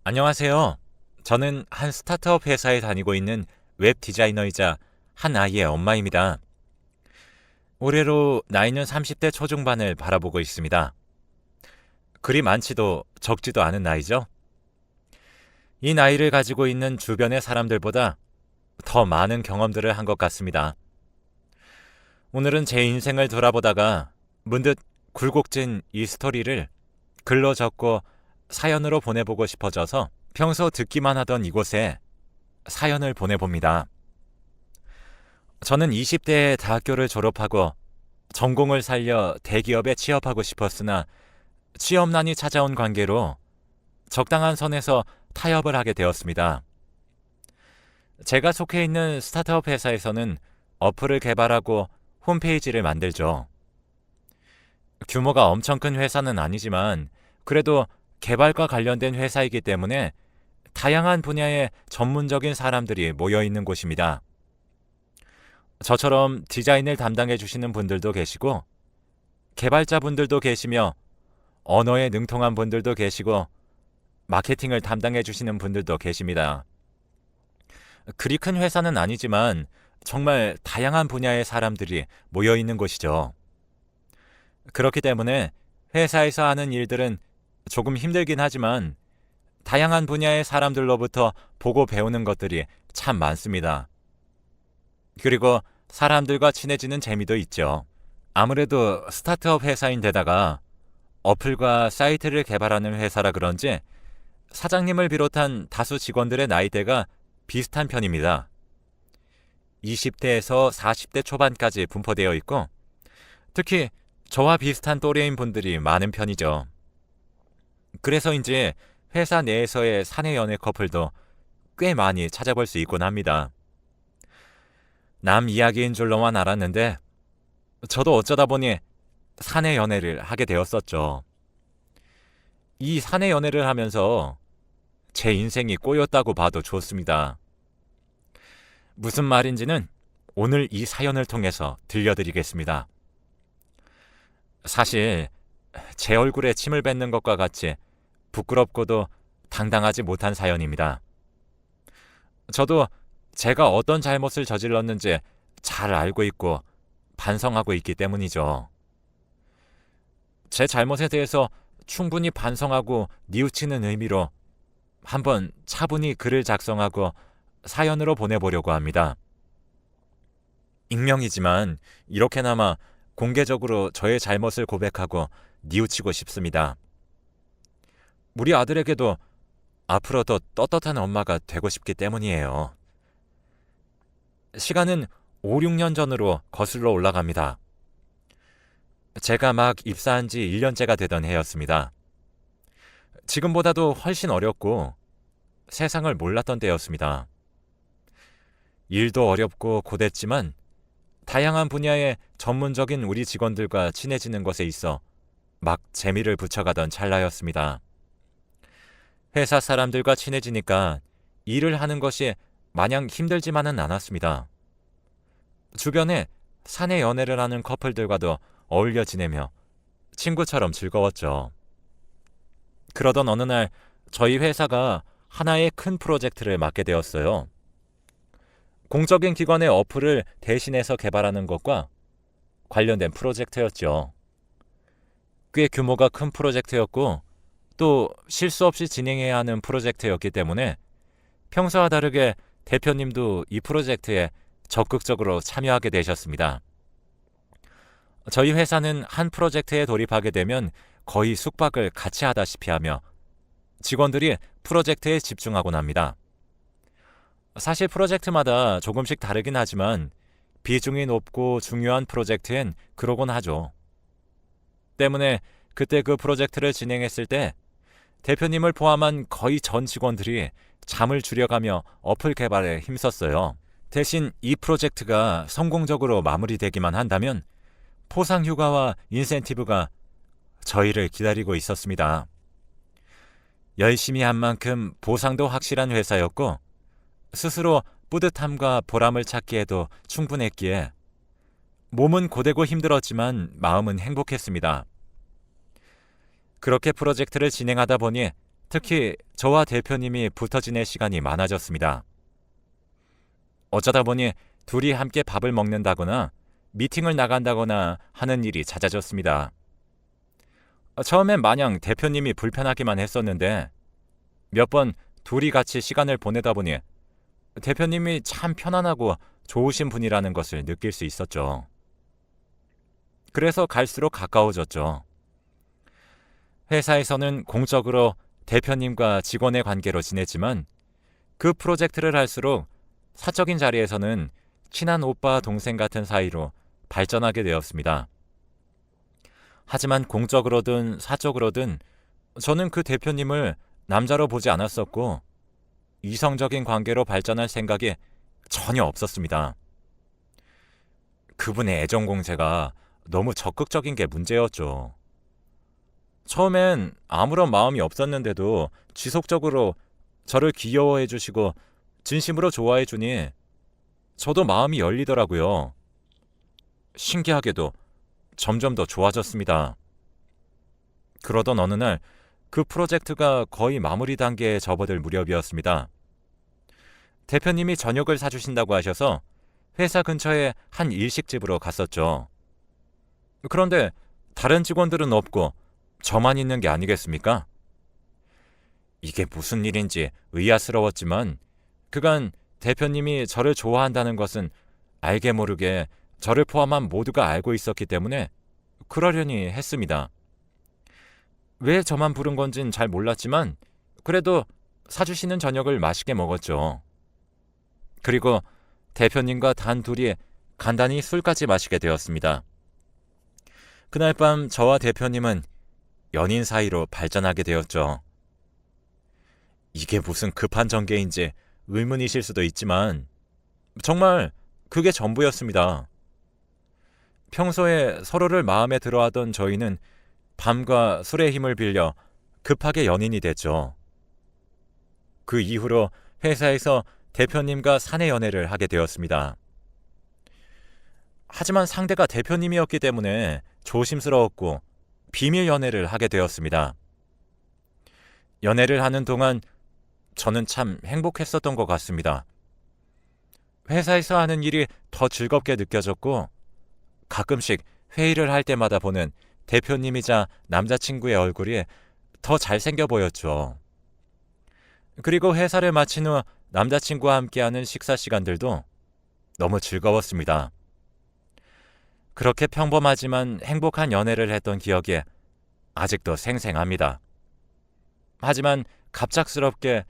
안녕하세요. 저는 한 스타트업 회사에 다니고 있는 웹 디자이너이자 한 아이의 엄마입니다. 올해로 나이는 30대 초중반을 바라보고 있습니다. 그리 많지도 적지도 않은 나이죠. 이 나이를 가지고 있는 주변의 사람들보다 더 많은 경험들을 한 것 같습니다. 오늘은 제 인생을 돌아보다가 문득 굴곡진 이 스토리를 글로 적고 사연으로 보내보고 싶어져서 평소 듣기만 하던 이곳에 사연을 보내봅니다. 저는 20대에 대학교를 졸업하고 전공을 살려 대기업에 취업하고 싶었으나 취업난이 찾아온 관계로 적당한 선에서 타협을 하게 되었습니다. 제가 속해 있는 스타트업 회사에서는 어플을 개발하고 홈페이지를 만들죠. 규모가 엄청 큰 회사는 아니지만 그래도 개발과 관련된 회사이기 때문에 다양한 분야의 전문적인 사람들이 모여 있는 곳입니다. 저처럼 디자인을 담당해 주시는 분들도 계시고 개발자분들도 계시며 언어에 능통한 분들도 계시고 마케팅을 담당해 주시는 분들도 계십니다. 그리 큰 회사는 아니지만 정말 다양한 분야의 사람들이 모여 있는 곳이죠. 그렇기 때문에 회사에서 하는 일들은 조금 힘들긴 하지만 다양한 분야의 사람들로부터 보고 배우는 것들이 참 많습니다. 그리고 사람들과 친해지는 재미도 있죠. 아무래도 스타트업 회사인데다가 어플과 사이트를 개발하는 회사라 그런지 사장님을 비롯한 다수 직원들의 나이대가 비슷한 편입니다. 20대에서 40대 초반까지 분포되어 있고 특히 저와 비슷한 또래인 분들이 많은 편이죠. 그래서인지 회사 내에서의 사내 연애 커플도 꽤 많이 찾아볼 수 있곤 합니다. 남 이야기인 줄로만 알았는데 저도 어쩌다 보니 사내 연애를 하게 되었었죠. 이 사내 연애를 하면서 제 인생이 꼬였다고 봐도 좋습니다. 무슨 말인지는 오늘 이 사연을 통해서 들려드리겠습니다. 사실 제 얼굴에 침을 뱉는 것과 같이 부끄럽고도 당당하지 못한 사연입니다. 저도 제가 어떤 잘못을 저질렀는지 잘 알고 있고 반성하고 있기 때문이죠. 제 잘못에 대해서 충분히 반성하고 뉘우치는 의미로 한번 차분히 글을 작성하고 사연으로 보내보려고 합니다. 익명이지만 이렇게나마 공개적으로 저의 잘못을 고백하고 뉘우치고 싶습니다. 우리 아들에게도 앞으로 더 떳떳한 엄마가 되고 싶기 때문이에요. 시간은 5, 6년 전으로 거슬러 올라갑니다. 제가 막 입사한 지 1년째가 되던 해였습니다. 지금보다도 훨씬 어렸고 세상을 몰랐던 때였습니다. 일도 어렵고 고됐지만 다양한 분야의 전문적인 우리 직원들과 친해지는 것에 있어 막 재미를 붙여가던 찰나였습니다. 회사 사람들과 친해지니까 일을 하는 것이 마냥 힘들지만은 않았습니다. 주변에 사내 연애를 하는 커플들과도 어울려 지내며 친구처럼 즐거웠죠. 그러던 어느 날 저희 회사가 하나의 큰 프로젝트를 맡게 되었어요. 공적인 기관의 어플을 대신해서 개발하는 것과 관련된 프로젝트였죠. 꽤 규모가 큰 프로젝트였고 또 실수 없이 진행해야 하는 프로젝트였기 때문에 평소와 다르게 대표님도 이 프로젝트에 적극적으로 참여하게 되셨습니다. 저희 회사는 한 프로젝트에 돌입하게 되면 거의 숙박을 같이 하다시피 하며 직원들이 프로젝트에 집중하곤 합니다. 사실 프로젝트마다 조금씩 다르긴 하지만 비중이 높고 중요한 프로젝트엔 그러곤 하죠. 때문에 그때 그 프로젝트를 진행했을 때 대표님을 포함한 거의 전 직원들이 잠을 줄여가며 어플 개발에 힘썼어요. 대신 이 프로젝트가 성공적으로 마무리되기만 한다면 포상 휴가와 인센티브가 저희를 기다리고 있었습니다. 열심히 한 만큼 보상도 확실한 회사였고 스스로 뿌듯함과 보람을 찾기에도 충분했기에 몸은 고되고 힘들었지만 마음은 행복했습니다. 그렇게 프로젝트를 진행하다 보니 특히 저와 대표님이 붙어 지낼 시간이 많아졌습니다. 어쩌다 보니 둘이 함께 밥을 먹는다거나 미팅을 나간다거나 하는 일이 잦아졌습니다. 처음엔 마냥 대표님이 불편하기만 했었는데 몇 번 둘이 같이 시간을 보내다 보니 대표님이 참 편안하고 좋으신 분이라는 것을 느낄 수 있었죠. 그래서 갈수록 가까워졌죠. 회사에서는 공적으로 대표님과 직원의 관계로 지냈지만 그 프로젝트를 할수록 사적인 자리에서는 친한 오빠 동생 같은 사이로 발전하게 되었습니다. 하지만 공적으로든 사적으로든 저는 그 대표님을 남자로 보지 않았었고 이성적인 관계로 발전할 생각이 전혀 없었습니다. 그분의 애정 공세가 너무 적극적인 게 문제였죠. 처음엔 아무런 마음이 없었는데도 지속적으로 저를 귀여워해 주시고 진심으로 좋아해 주니 저도 마음이 열리더라고요. 신기하게도 점점 더 좋아졌습니다. 그러던 어느 날 그 프로젝트가 거의 마무리 단계에 접어들 무렵이었습니다. 대표님이 저녁을 사주신다고 하셔서 회사 근처에 한 일식집으로 갔었죠. 그런데 다른 직원들은 없고 저만 있는 게 아니겠습니까? 이게 무슨 일인지 의아스러웠지만 그간 대표님이 저를 좋아한다는 것은 알게 모르게 저를 포함한 모두가 알고 있었기 때문에 그러려니 했습니다. 왜 저만 부른 건진 잘 몰랐지만 그래도 사주시는 저녁을 맛있게 먹었죠. 그리고 대표님과 단 둘이 간단히 술까지 마시게 되었습니다. 그날 밤 저와 대표님은 연인 사이로 발전하게 되었죠. 이게 무슨 급한 전개인지 의문이실 수도 있지만 정말 그게 전부였습니다. 평소에 서로를 마음에 들어하던 저희는 밤과 술의 힘을 빌려 급하게 연인이 됐죠. 그 이후로 회사에서 대표님과 사내 연애를 하게 되었습니다. 하지만 상대가 대표님이었기 때문에 조심스러웠고 비밀 연애를 하게 되었습니다. 연애를 하는 동안 저는 참 행복했었던 것 같습니다. 회사에서 하는 일이 더 즐겁게 느껴졌고 가끔씩 회의를 할 때마다 보는 대표님이자 남자친구의 얼굴이 더 잘생겨 보였죠. 그리고 회사를 마친 후 남자친구와 함께하는 식사 시간들도 너무 즐거웠습니다. 그렇게 평범하지만 행복한 연애를 했던 기억이 아직도 생생합니다. 하지만 갑작스럽게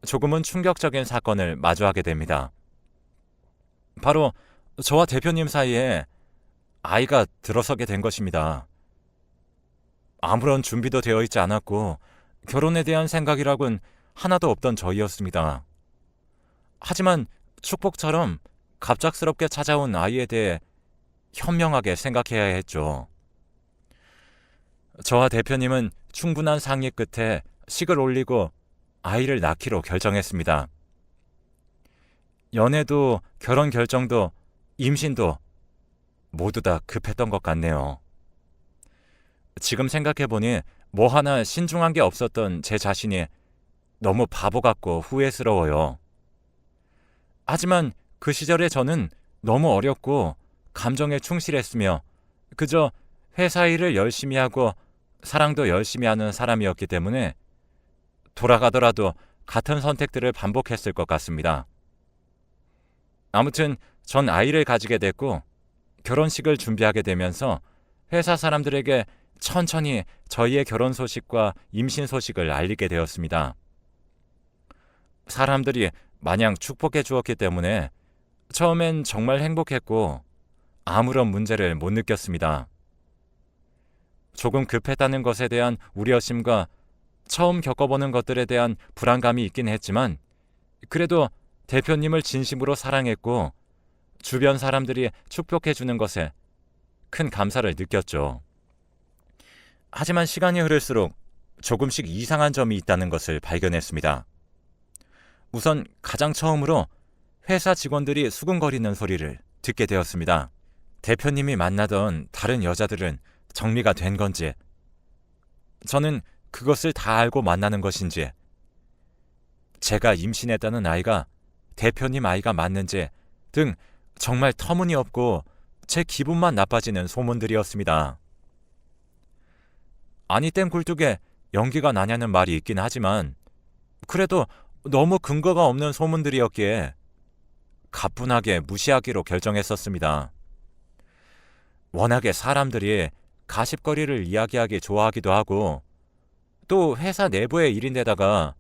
조금은 충격적인 사건을 마주하게 됩니다. 바로 저와 대표님 사이에 아이가 들어서게 된 것입니다. 아무런 준비도 되어 있지 않았고 결혼에 대한 생각이라곤 하나도 없던 저희였습니다. 하지만 축복처럼 갑작스럽게 찾아온 아이에 대해 현명하게 생각해야 했죠. 저와 대표님은 충분한 상의 끝에 식을 올리고 아이를 낳기로 결정했습니다. 연애도 결혼 결정도 임신도 모두 다 급했던 것 같네요. 지금 생각해보니 뭐 하나 신중한 게 없었던 제 자신이 너무 바보 같고 후회스러워요. 하지만 그 시절에 저는 너무 어렸고 감정에 충실했으며 그저 회사 일을 열심히 하고 사랑도 열심히 하는 사람이었기 때문에 돌아가더라도 같은 선택들을 반복했을 것 같습니다. 아무튼 전 아이를 가지게 됐고 결혼식을 준비하게 되면서 회사 사람들에게 천천히 저희의 결혼 소식과 임신 소식을 알리게 되었습니다. 사람들이 마냥 축복해 주었기 때문에 처음엔 정말 행복했고 아무런 문제를 못 느꼈습니다. 조금 급했다는 것에 대한 우려심과 처음 겪어보는 것들에 대한 불안감이 있긴 했지만 그래도 대표님을 진심으로 사랑했고 주변 사람들이 축복해 주는 것에 큰 감사를 느꼈죠. 하지만 시간이 흐를수록 조금씩 이상한 점이 있다는 것을 발견했습니다. 우선 가장 처음으로 회사 직원들이 수근거리는 소리를 듣게 되었습니다. 대표님이 만나던 다른 여자들은 정리가 된 건지 저는 그것을 다 알고 만나는 것인지, 제가 임신했다는 아이가 대표님 아이가 맞는지 등 정말 터무니없고 제 기분만 나빠지는 소문들이었습니다. 아니 땐 굴뚝에 연기가 나냐는 말이 있긴 하지만 그래도 너무 근거가 없는 소문들이었기에 가뿐하게 무시하기로 결정했었습니다. 워낙에 사람들이 가십거리를 이야기하기 좋아하기도 하고 또 회사 내부의 일인데다가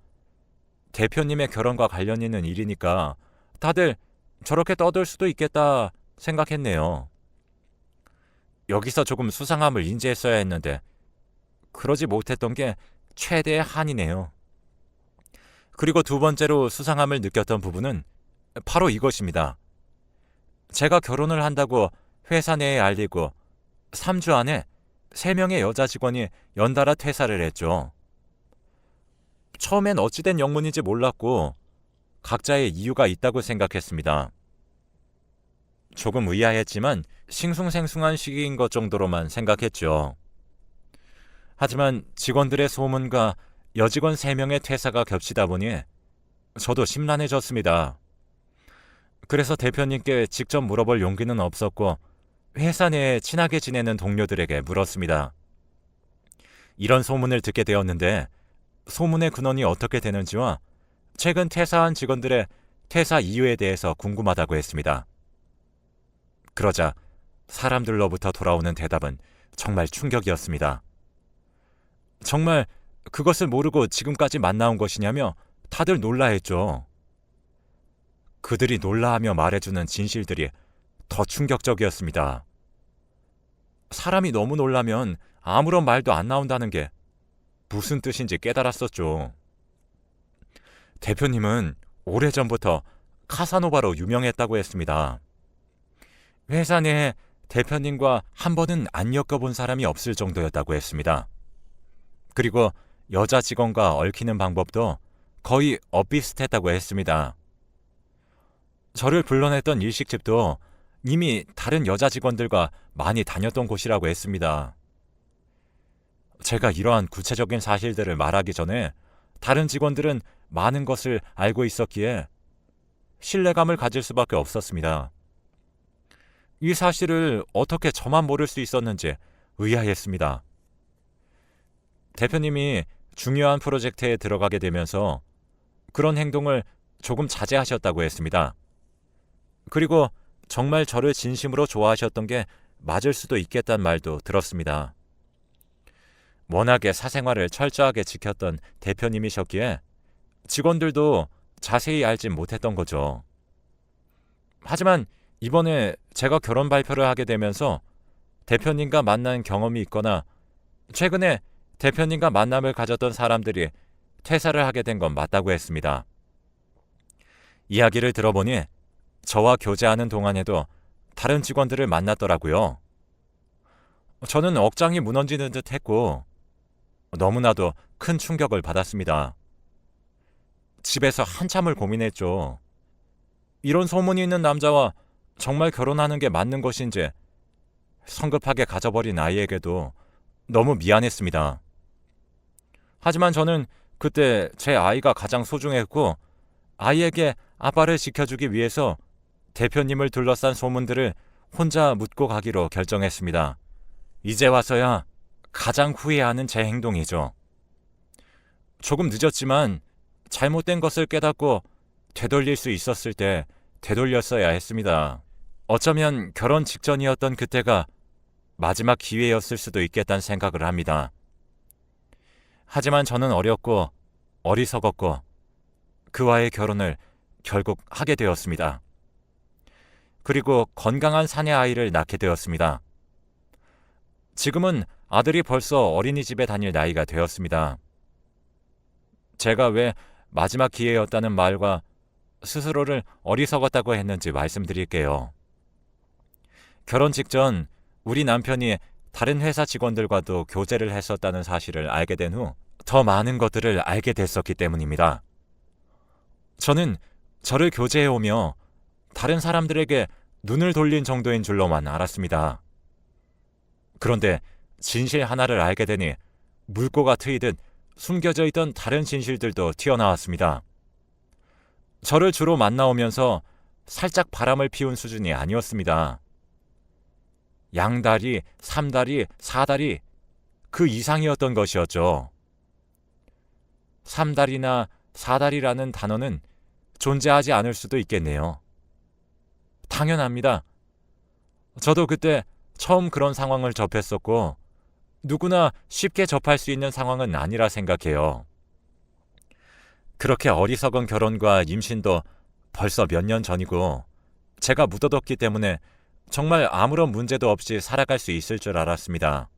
대표님의 결혼과 관련 있는 일이니까 다들 저렇게 떠들 수도 있겠다 생각했네요. 여기서 조금 수상함을 인지했어야 했는데 그러지 못했던 게 최대의 한이네요. 그리고 두 번째로 수상함을 느꼈던 부분은 바로 이것입니다. 제가 결혼을 한다고 회사 내에 알리고 3주 안에 3명의 여자 직원이 연달아 퇴사를 했죠. 처음엔 어찌된 영문인지 몰랐고 각자의 이유가 있다고 생각했습니다. 조금 의아했지만 싱숭생숭한 시기인 것 정도로만 생각했죠. 하지만 직원들의 소문과 여직원 3명의 퇴사가 겹치다 보니 저도 심란해졌습니다. 그래서 대표님께 직접 물어볼 용기는 없었고 회사 내에 친하게 지내는 동료들에게 물었습니다. 이런 소문을 듣게 되었는데 소문의 근원이 어떻게 되는지와 최근 퇴사한 직원들의 퇴사 이유에 대해서 궁금하다고 했습니다. 그러자 사람들로부터 돌아오는 대답은 정말 충격이었습니다. 정말 그것을 모르고 지금까지 만나온 것이냐며 다들 놀라했죠. 그들이 놀라하며 말해주는 진실들이 더 충격적이었습니다. 사람이 너무 놀라면 아무런 말도 안 나온다는 게 무슨 뜻인지 깨달았었죠. 대표님은 오래전부터 카사노바로 유명했다고 했습니다. 회사 내에 대표님과 한 번은 안 엮어본 사람이 없을 정도였다고 했습니다. 그리고 여자 직원과 얽히는 방법도 거의 엇비슷했다고 했습니다. 저를 불러냈던 일식집도 이미 다른 여자 직원들과 많이 다녔던 곳이라고 했습니다. 제가 이러한 구체적인 사실들을 말하기 전에 다른 직원들은 많은 것을 알고 있었기에 신뢰감을 가질 수밖에 없었습니다. 이 사실을 어떻게 저만 모를 수 있었는지 의아했습니다. 대표님이 중요한 프로젝트에 들어가게 되면서 그런 행동을 조금 자제하셨다고 했습니다. 그리고 정말 저를 진심으로 좋아하셨던 게 맞을 수도 있겠다는 말도 들었습니다. 워낙에 사생활을 철저하게 지켰던 대표님이셨기에 직원들도 자세히 알진 못했던 거죠. 하지만 이번에 제가 결혼 발표를 하게 되면서 대표님과 만난 경험이 있거나 최근에 대표님과 만남을 가졌던 사람들이 퇴사를 하게 된 건 맞다고 했습니다. 이야기를 들어보니 저와 교제하는 동안에도 다른 직원들을 만났더라고요. 저는 억장이 무너지는 듯 했고 너무나도 큰 충격을 받았습니다. 집에서 한참을 고민했죠. 이런 소문이 있는 남자와 정말 결혼하는 게 맞는 것인지 성급하게 가져버린 아이에게도 너무 미안했습니다. 하지만 저는 그때 제 아이가 가장 소중했고 아이에게 아빠를 지켜주기 위해서 대표님을 둘러싼 소문들을 혼자 묻고 가기로 결정했습니다. 이제 와서야 가장 후회하는 제 행동이죠. 조금 늦었지만 잘못된 것을 깨닫고 되돌릴 수 있었을 때 되돌렸어야 했습니다. 어쩌면 결혼 직전이었던 그때가 마지막 기회였을 수도 있겠다는 생각을 합니다. 하지만 저는 어렸고 어리석었고 그와의 결혼을 결국 하게 되었습니다. 그리고 건강한 사내 아이를 낳게 되었습니다. 지금은 아들이 벌써 어린이집에 다닐 나이가 되었습니다. 제가 왜 마지막 기회였다는 말과 스스로를 어리석었다고 했는지 말씀드릴게요. 결혼 직전 우리 남편이 다른 회사 직원들과도 교제를 했었다는 사실을 알게 된 후 더 많은 것들을 알게 됐었기 때문입니다. 저는 저를 교제해오며 다른 사람들에게 눈을 돌린 정도인 줄로만 알았습니다. 그런데 진실 하나를 알게 되니 물고가 트이듯 숨겨져 있던 다른 진실들도 튀어나왔습니다. 저를 주로 만나오면서 살짝 바람을 피운 수준이 아니었습니다. 양다리, 삼다리, 사다리 그 이상이었던 것이었죠. 삼다리나 사다리라는 단어는 존재하지 않을 수도 있겠네요. 당연합니다. 저도 그때 처음 그런 상황을 접했었고 누구나 쉽게 접할 수 있는 상황은 아니라 생각해요. 그렇게 어리석은 결혼과 임신도 벌써 몇 년 전이고 제가 묻어뒀기 때문에 정말 아무런 문제도 없이 살아갈 수 있을 줄 알았습니다.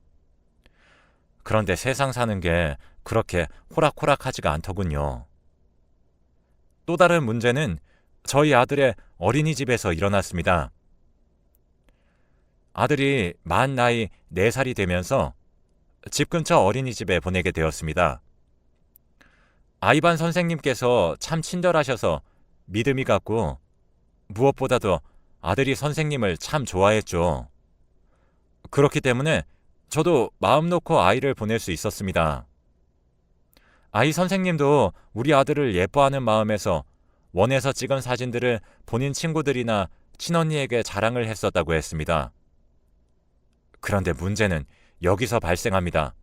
그런데 세상 사는 게 그렇게 호락호락하지가 않더군요. 또 다른 문제는 저희 아들의 어린이집에서 일어났습니다. 아들이 만 나이 4살이 되면서 집 근처 어린이집에 보내게 되었습니다. 아이반 선생님께서 참 친절하셔서 믿음이 갔고 무엇보다도 아들이 선생님을 참 좋아했죠. 그렇기 때문에 저도 마음 놓고 아이를 보낼 수 있었습니다. 아이 선생님도 우리 아들을 예뻐하는 마음에서 원에서 찍은 사진들을 본인 친구들이나 친언니에게 자랑을 했었다고 했습니다. 그런데 문제는 여기서 발생합니다.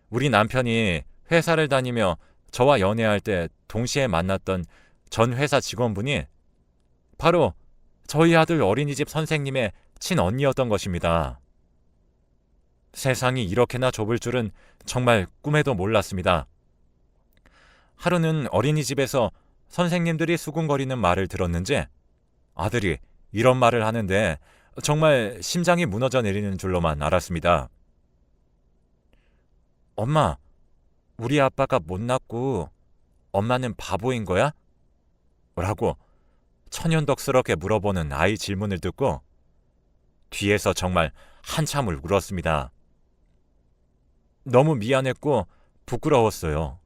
우리 남편이 회사를 다니며 저와 연애할 때 동시에 만났던 전 회사 직원분이 바로 저희 아들 어린이집 선생님의 친언니였던 것입니다. 세상이 이렇게나 좁을 줄은 정말 꿈에도 몰랐습니다. 하루는 어린이집에서 선생님들이 수군거리는 말을 들었는지 아들이 이런 말을 하는데 정말 심장이 무너져 내리는 줄로만 알았습니다. 엄마, 우리 아빠가 못났고 엄마는 바보인 거야? 라고 천연덕스럽게 물어보는 아이 질문을 듣고 뒤에서 정말 한참을 울었습니다. 너무 미안했고 부끄러웠어요.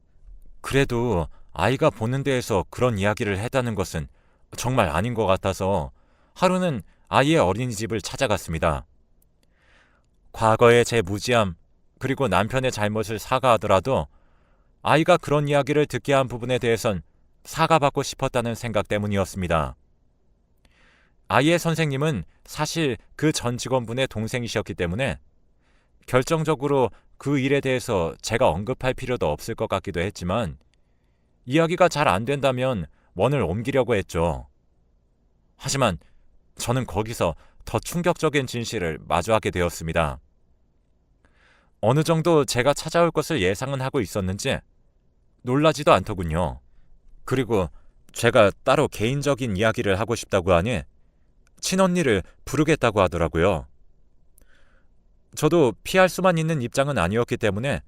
그래도 아이가 보는 데에서 그런 이야기를 했다는 것은 정말 아닌 것 같아서 하루는 아이의 어린이집을 찾아갔습니다. 과거의 제 무지함 그리고 남편의 잘못을 사과하더라도 아이가 그런 이야기를 듣게 한 부분에 대해선 사과받고 싶었다는 생각 때문이었습니다. 아이의 선생님은 사실 그 전 직원분의 동생이셨기 때문에 결정적으로 그 일에 대해서 제가 언급할 필요도 없을 것 같기도 했지만 이야기가 잘 안 된다면 원을 옮기려고 했죠. 하지만 저는 거기서 더 충격적인 진실을 마주하게 되었습니다. 어느 정도 제가 찾아올 것을 예상은 하고 있었는지 놀라지도 않더군요. 그리고 제가 따로 개인적인 이야기를 하고 싶다고 하니 친언니를 부르겠다고 하더라고요. 저도 피할 수만 있는 입장은 아니었기 때문에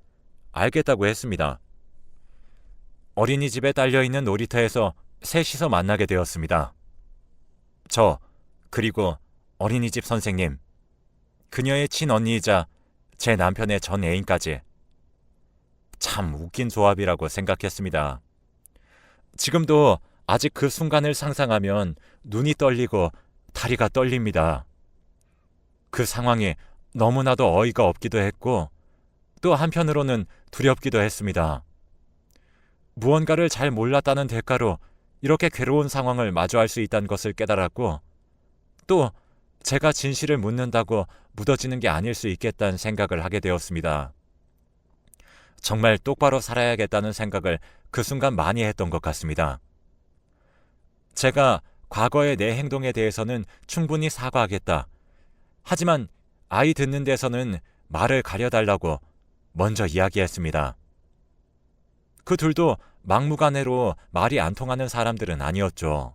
알겠다고 했습니다. 어린이집에 딸려있는 놀이터에서 셋이서 만나게 되었습니다. 저, 그리고 어린이집 선생님, 그녀의 친언니이자 제 남편의 전 애인까지. 참 웃긴 조합이라고 생각했습니다. 지금도 아직 그 순간을 상상하면 눈이 떨리고 다리가 떨립니다. 그 상황이 너무나도 어이가 없기도 했고 또 한편으로는 두렵기도 했습니다. 무언가를 잘 몰랐다는 대가로 이렇게 괴로운 상황을 마주할 수 있다는 것을 깨달았고 또 제가 진실을 묻는다고 묻어지는 게 아닐 수 있겠다는 생각을 하게 되었습니다. 정말 똑바로 살아야겠다는 생각을 그 순간 많이 했던 것 같습니다. 제가 과거의 내 행동에 대해서는 충분히 사과하겠다. 하지만 아이 듣는 데서는 말을 가려달라고 먼저 이야기했습니다. 그 둘도 막무가내로 말이 안 통하는 사람들은 아니었죠.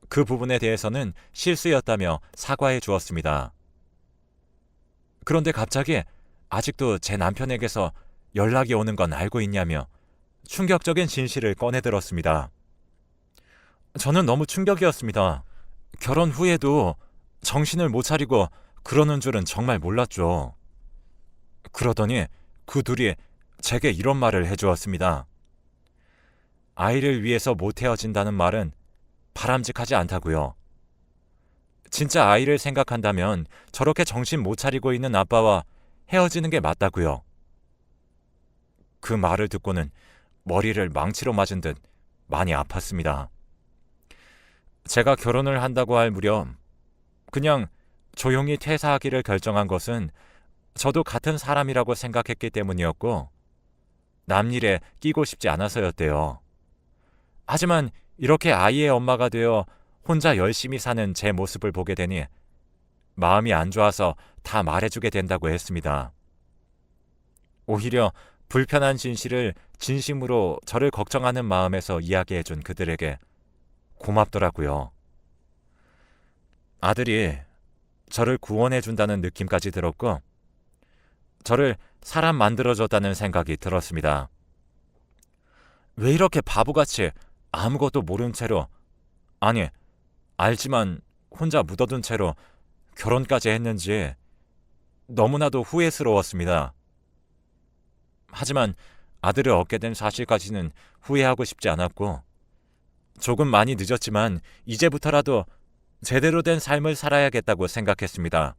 그 부분에 대해서는 실수였다며 사과해 주었습니다. 그런데 갑자기 아직도 제 남편에게서 연락이 오는 건 알고 있냐며 충격적인 진실을 꺼내들었습니다. 저는 너무 충격이었습니다. 결혼 후에도 정신을 못 차리고 그러는 줄은 정말 몰랐죠. 그러더니 그 둘이 제게 이런 말을 해주었습니다. 아이를 위해서 못 헤어진다는 말은 바람직하지 않다고요. 진짜 아이를 생각한다면 저렇게 정신 못 차리고 있는 아빠와 헤어지는 게 맞다고요. 그 말을 듣고는 머리를 망치로 맞은 듯 많이 아팠습니다. 제가 결혼을 한다고 할 무렵 그냥 조용히 퇴사하기를 결정한 것은 저도 같은 사람이라고 생각했기 때문이었고 남 일에 끼고 싶지 않아서였대요. 하지만 이렇게 아이의 엄마가 되어 혼자 열심히 사는 제 모습을 보게 되니 마음이 안 좋아서 다 말해주게 된다고 했습니다. 오히려 불편한 진실을 진심으로 저를 걱정하는 마음에서 이야기해준 그들에게 고맙더라고요. 아들이 저를 구원해준다는 느낌까지 들었고 저를 사람 만들어줬다는 생각이 들었습니다. 왜 이렇게 바보같이 아무것도 모른 채로, 아니 알지만 혼자 묻어둔 채로 결혼까지 했는지 너무나도 후회스러웠습니다. 하지만 아들을 얻게 된 사실까지는 후회하고 싶지 않았고 조금 많이 늦었지만 이제부터라도 제대로 된 삶을 살아야겠다고 생각했습니다.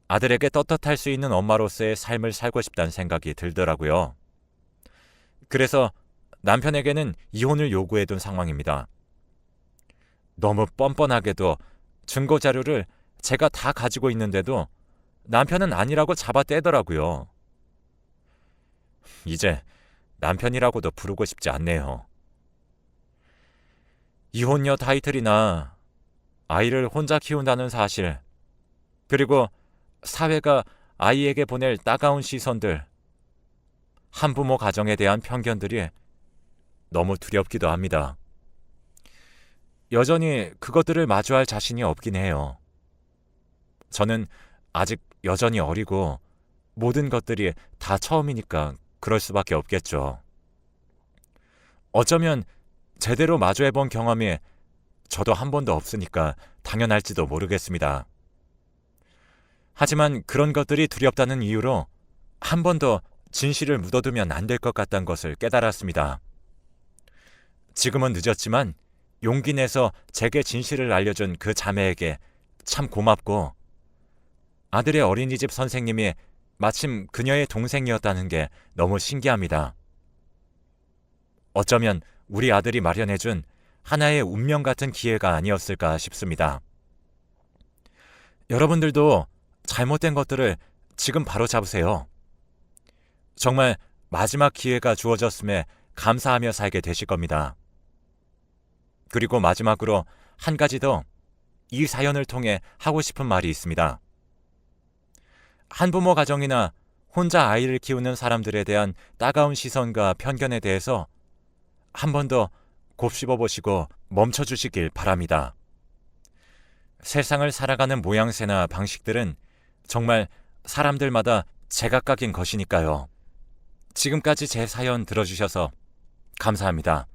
아들에게 떳떳할 수 있는 엄마로서의 삶을 살고 싶다는 생각이 들더라고요. 그래서 남편에게는 이혼을 요구해둔 상황입니다. 너무 뻔뻔하게도 증거 자료를 제가 다 가지고 있는데도 남편은 아니라고 잡아떼더라고요. 이제 남편이라고도 부르고 싶지 않네요. 이혼녀 타이틀이나 아이를 혼자 키운다는 사실, 그리고 사회가 아이에게 보낼 따가운 시선들, 한부모 가정에 대한 편견들이 너무 두렵기도 합니다. 여전히 그것들을 마주할 자신이 없긴 해요. 저는 아직 여전히 어리고 모든 것들이 다 처음이니까 그럴 수밖에 없겠죠. 어쩌면 제대로 마주해본 경험이 저도 한 번도 없으니까 당연할지도 모르겠습니다. 하지만 그런 것들이 두렵다는 이유로 한 번 더 진실을 묻어두면 안 될 것 같다는 것을 깨달았습니다. 지금은 늦었지만 용기 내서 제게 진실을 알려준 그 자매에게 참 고맙고 아들의 어린이집 선생님이 마침 그녀의 동생이었다는 게 너무 신기합니다. 어쩌면 우리 아들이 마련해준 하나의 운명 같은 기회가 아니었을까 싶습니다. 여러분들도 잘못된 것들을 지금 바로 잡으세요. 정말 마지막 기회가 주어졌음에 감사하며 살게 되실 겁니다. 그리고 마지막으로 한 가지 더 이 사연을 통해 하고 싶은 말이 있습니다. 한부모 가정이나 혼자 아이를 키우는 사람들에 대한 따가운 시선과 편견에 대해서 한 번 더 곱씹어 보시고 멈춰주시길 바랍니다. 세상을 살아가는 모양새나 방식들은 정말 사람들마다 제각각인 것이니까요. 지금까지 제 사연 들어주셔서 감사합니다.